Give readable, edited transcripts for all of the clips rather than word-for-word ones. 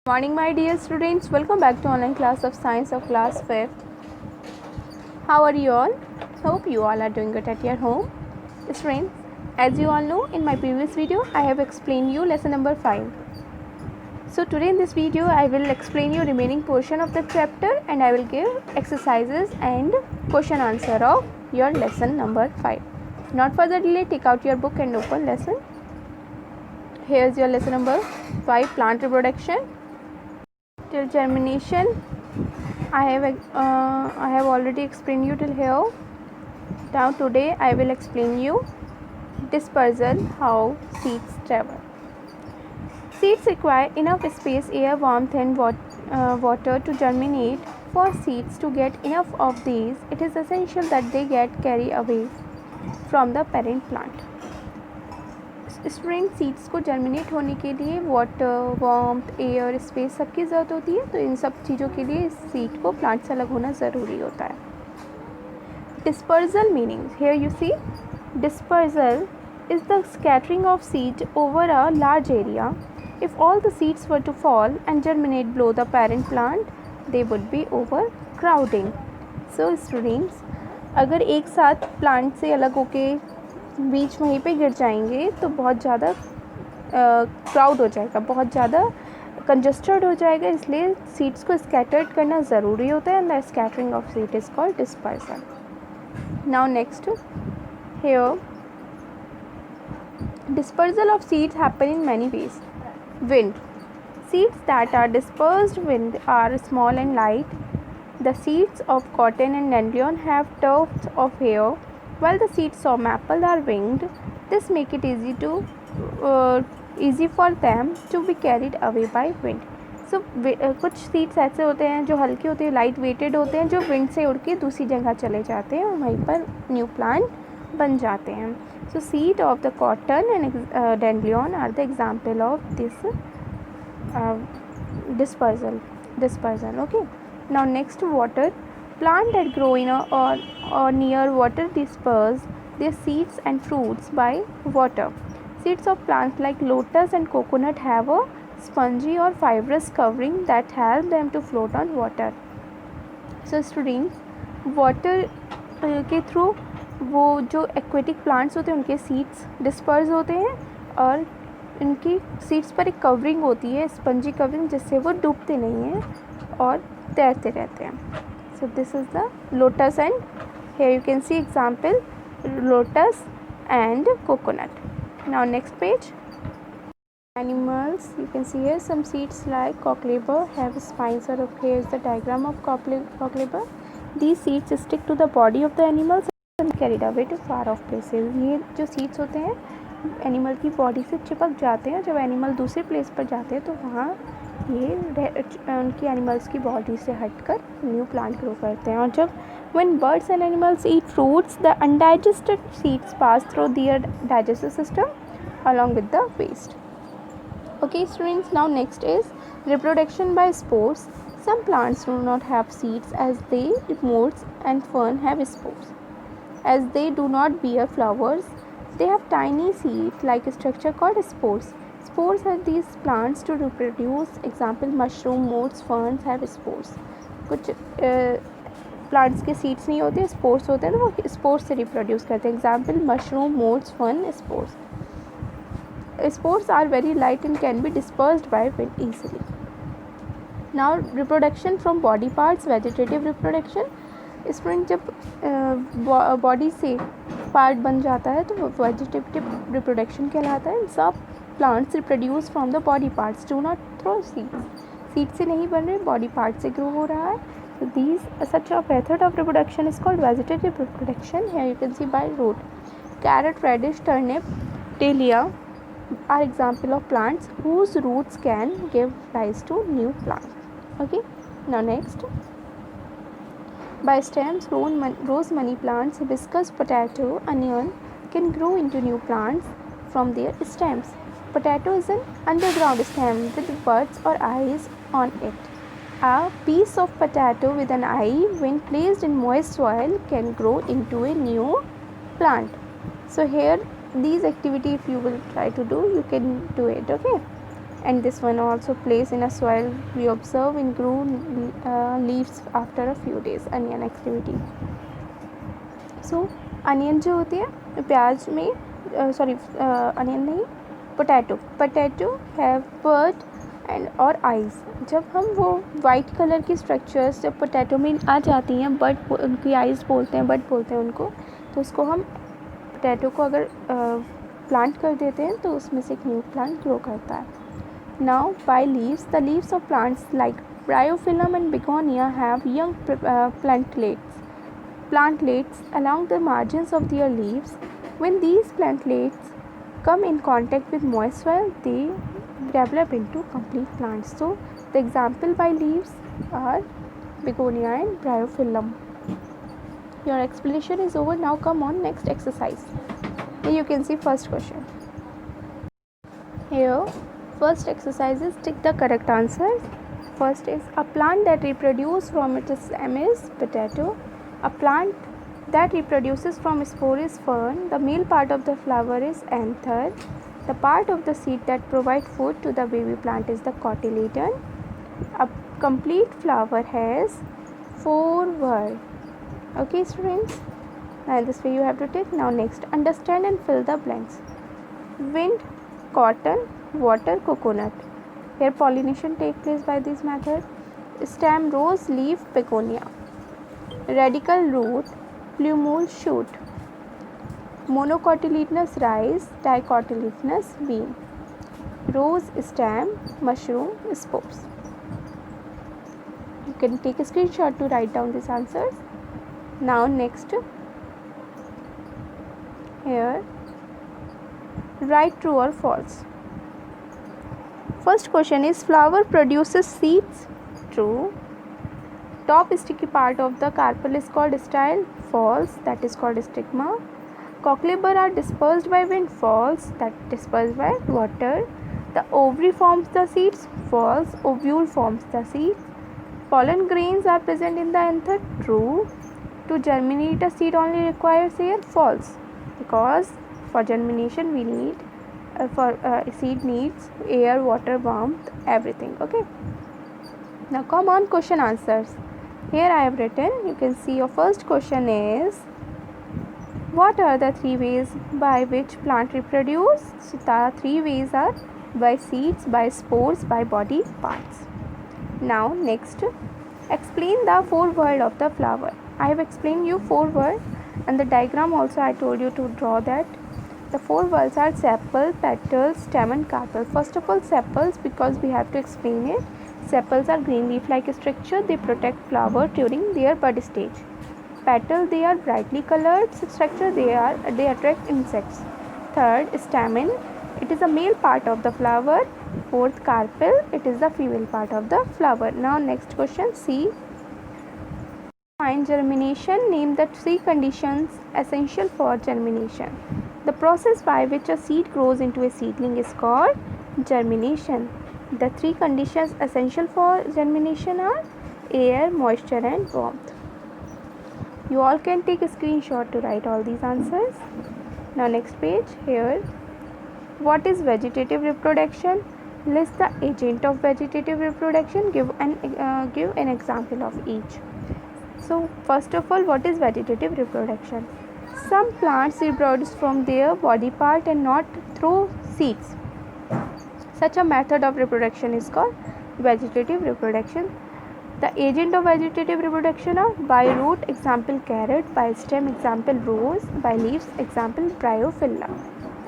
Morning my dear students, welcome back to online class of science of class 5th. How are you all? Hope you all are doing good at your home. Students, as you all know, in my previous video I have explained you lesson number 5. So today in this video I will explain you remaining portion of the chapter and I will give exercises and question answer of your lesson number 5. Not further delay, take out your book and open lesson. Here is your lesson number 5, plant reproduction. Till germination I have already explained you till here. Now today I will explain you dispersal, how seeds travel. Seeds require enough space, air, warmth and water to germinate. For seeds to get enough of these, it is essential that they get carried away from the parent plant. Student seeds को germinate होने के लिए water, warmth, air, space सबकी ज़रूरत होती है, तो इन सब चीज़ों के लिए सीड को प्लांट से अलग होना ज़रूरी होता है. Dispersal meaning, here you see, dispersal is the scattering of seed over a large area. If all the seeds were to fall and germinate below the parent plant, they would be overcrowding. So students, अगर एक साथ plant से अलग होके बीच वहीं पे गिर जाएंगे तो बहुत ज़्यादा क्राउड हो जाएगा, बहुत ज़्यादा कंजस्टेड हो जाएगा, इसलिए सीड्स को स्कैटर्ड करना ज़रूरी होता है. And the scattering of seed is called dispersal. Now next, here dispersal of seeds happen in many ways. Wind. Seeds that are dispersed wind are small and light. The seeds of cotton and dandelion have tufts of hair, while the seeds of maple are winged. This make it easy for them to be carried away by wind. So कुछ seeds ऐसे होते हैं जो हल्के होते हैं, light weighted होते हैं, जो विंड से उड़ के दूसरी जगह चले जाते हैं और वहीं पर न्यू प्लांट बन जाते हैं. So seed of the cotton and dandelion are the example of this dispersal. Okay. Now next, water. Plant that grow in or near water disperse their seeds and fruits by water. Seeds of plants like lotus and coconut have a spongy or fibrous covering that help them to float on water. So students, water के through वो जो aquatic plants होते हैं उनके seeds disperse होते हैं और इनकी सीड्स पर एक कवरिंग होती है, स्पंजी कवरिंग, जिससे वो डूबते नहीं हैं और तैरते रहते हैं. So this is the lotus and here you can see example lotus and coconut. Now next page. Animals, you can see here some seeds like cockleber have spines, or here is the diagram of cockleber. These seeds stick to the body of the animals and carried away to far off places. ये जो seeds होते हैं animal की body से चिपक जाते हैं. जब एनिमल दूसरे प्लेस पर जाते हैं तो वहाँ ये उनकी एनिमल्स की बॉडी से हटकर न्यू प्लांट ग्रो करते हैं. और जब when birds and animals eat fruits, the undigested seeds pass through their digestive system along with the waste. Okay students, now next is reproduction by spores. Some plants do not have seeds as they, moths and fern, have spores. As they do not bear flowers, they have tiny seed-like structure called spores. Spores help these plants to reproduce. Example, mushroom, moths, ferns have spores. कुछ plants के seeds नहीं होते, spores होते हैं, तो वो spores से reproduce करते हैं. Example, mushroom, moths, fern, spores. Spores are very light and can be dispersed by wind easily. Now reproduction from body parts, vegetative reproduction. इसमें जब बॉडी से पार्ट बन जाता है तो वेजिटेटिव रिप्रोडक्शन कहलाता है. सब plants reproduce from the body parts, do not throw seeds. Seed से नहीं बन रहे, बॉडी पार्ट से ग्रो हो रहा है. So these such a method of reproduction is called vegetative reproduction. Here you can see by root. Carrot, radish, turnip, dahlia are example of plants whose roots can give rise to new plants. Okay. Now next, by stems, rose, money plants, hibiscus, potato, onion can grow into new plants from their stems. Potato is an underground stem with buds or eyes on it. A piece of potato with an eye, when placed in moist soil, can grow into a new plant. So here these activity, if you will try to do, you can do it. Okay. and this one also placed in a soil we observe in grew leaves after a few days. Onion activity. So onion जो होती है प्याज में sorry onion नहीं potato have bird and और eyes. जब हम वो वाइट कलर की स्ट्रक्चर्स जब पोटैटो में आ जाती हैं बर्ड उनकी आइज़ बोलते हैं बर्ड बोलते हैं उनको, तो उसको हम पोटैटो को अगर प्लांट कर देते हैं तो उसमें से एक न्यू प्लांट ग्रो करता है. Now by leaves, the leaves of plants like bryophyllum and begonia have young plantlets along the margins of their leaves. When these plantlets come in contact with moist soil, they develop into complete plants. So the example by leaves are begonia and bryophyllum. Your explanation is over. Now come on next exercise. Here you can see first question. Here first exercise is tick the correct answers. First is a plant that reproduces from its stem is potato. A plant that reproduces from spore is fern. The male part of the flower is anther. The part of the seed that provides food to the baby plant is the cotyledon. A complete flower has 4 whorls. Okay students, now this way you have to take. Now next, understand and fill the blanks. Wind, cotton, water, coconut. Here pollination takes place by this method. Stem, rose, leaf, begonia. Radical root, plumule shoot. Monocotyledonous rice, dicotyledonous bean. Rose stem, mushroom, spores. You can take a screenshot to write down these answers. Now next, here write true or false. First question is flower produces seeds. True. Top sticky part of the carpel is called style. False. That is called stigma. Cochlear are dispersed by wind. False. That dispersed by water. The ovary forms the seeds. False. Ovule forms the seeds. Pollen grains are present in the anther. True. To germinate a seed only requires air. False. Because for germination we need seed needs air, water, warmth, everything. Okay. Now come on question answers. Here I have written, you can see your first question is, what are the 3 ways by which plant reproduce? So the 3 ways are by seeds, by spores, by body parts. Now next, explain the 4 whorls of the flower. I have explained you 4 whorls, and the diagram also I told you to draw that. The 4 whorls are sepal, petals, stem and carpel. First of all sepals, because we have to explain it. Sepals are green leaf-like structure. They protect flower during their bud stage. Petal, they are brightly colored structure. They attract insects. Third, stamen. It is a male part of the flower. Fourth, carpel. It is the female part of the flower. Now next question, C. Find germination. Name the 3 conditions essential for germination. The process by which a seed grows into a seedling is called germination. The 3 conditions essential for germination are air, moisture and warmth. You all can take a screenshot to write all these answers. Now next page, here. What is vegetative reproduction? List the agent of vegetative reproduction. Give an example of each. So first of all, what is vegetative reproduction? Some plants reproduce from their body part and not through seeds. Such a method of reproduction is called vegetative reproduction. The agent of vegetative reproduction are by root, example carrot, by stem, example rose, by leaves, example bryophylla.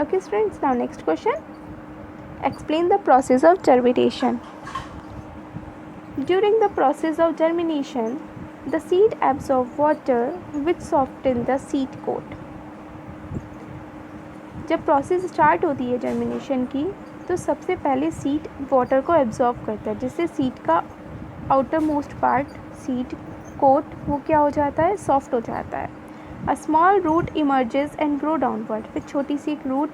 Okay students, now next question. Explain the process of germination. During the process of germination, the seed absorbs water which softens the seed coat. जब process start होती है germination की, तो सबसे पहले seed water को absorb करता है, जिससे सीड का outermost part seed coat वो क्या हो जाता है, सॉफ्ट हो जाता है. A small root emerges and grow downward. फिर छोटी सी एक रूट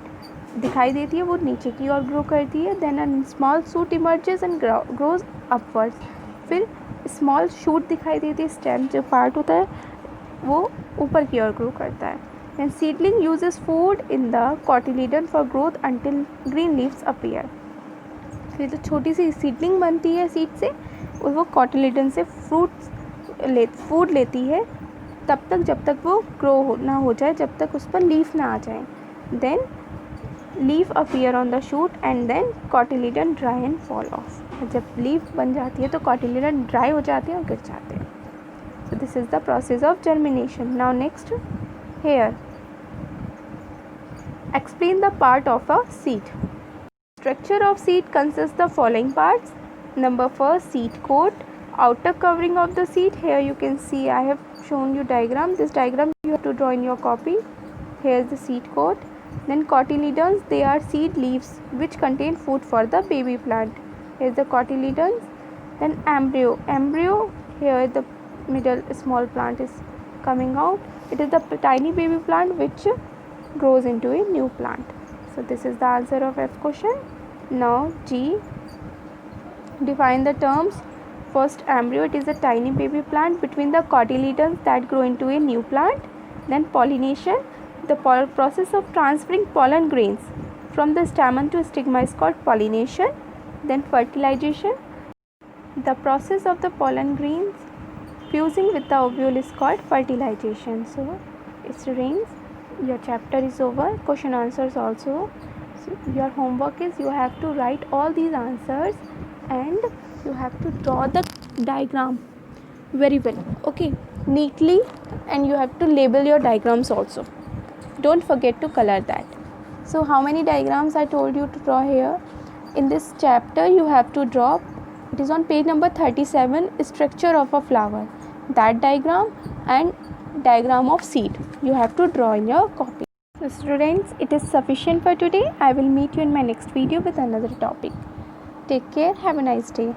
दिखाई देती है, वो नीचे की ओर ग्रो करती है. Then a small shoot emerges and grows upwards. फिर स्मॉल शूट दिखाई देती है, स्टेम जो पार्ट होता है वो ऊपर की ओर ग्रो करता है. And seedling uses food in the cotyledon for growth until green leaves appear. फिर तो छोटी सी सीडलिंग बनती है सीड से, और वो कॉटिलेडन से फूड लेती है तब तक जब तक वो ग्रो ना हो जाए, जब तक उस पर लीफ ना आ जाए. Then leaf appear on the shoot and then cotyledon dry and fall off. जब लीफ बन जाती है तो कॉटिलेडन ड्राई हो जाते हैं और गिर जाते हैं. So this is the process of germination. Now next, here explain the part of a seed. Structure of seed consists the following parts. Number first, seed coat, outer covering of the seed. Here you can see I have shown you diagram. This diagram you have to draw in your copy. Here is the seed coat. Then cotyledons, they are seed leaves which contain food for the baby plant. Here is the cotyledons. Then embryo, here the middle small plant is coming out. It is the tiny baby plant which grows into a new plant. So this is the answer of F question. Now G, define the terms. First, embryo, it is a tiny baby plant between the cotyledons that grow into a new plant. Then pollination, the process of transferring pollen grains from the stamen to stigma is called pollination. Then fertilization, the process of the pollen grains fusing with the ovule is called fertilization. So students, your chapter is over. Question answers also. So your homework is you have to write all these answers and you have to draw the diagram very well, okay, neatly, and you have to label your diagrams also. Don't forget to color that. So how many diagrams I told you to draw here? In this chapter you have to draw, it is on page number 37, structure of a flower, that diagram, and diagram of seed you have to draw in your copy. So students, it is sufficient for today. I will meet you in my next video with another topic. Take care. Have a nice day.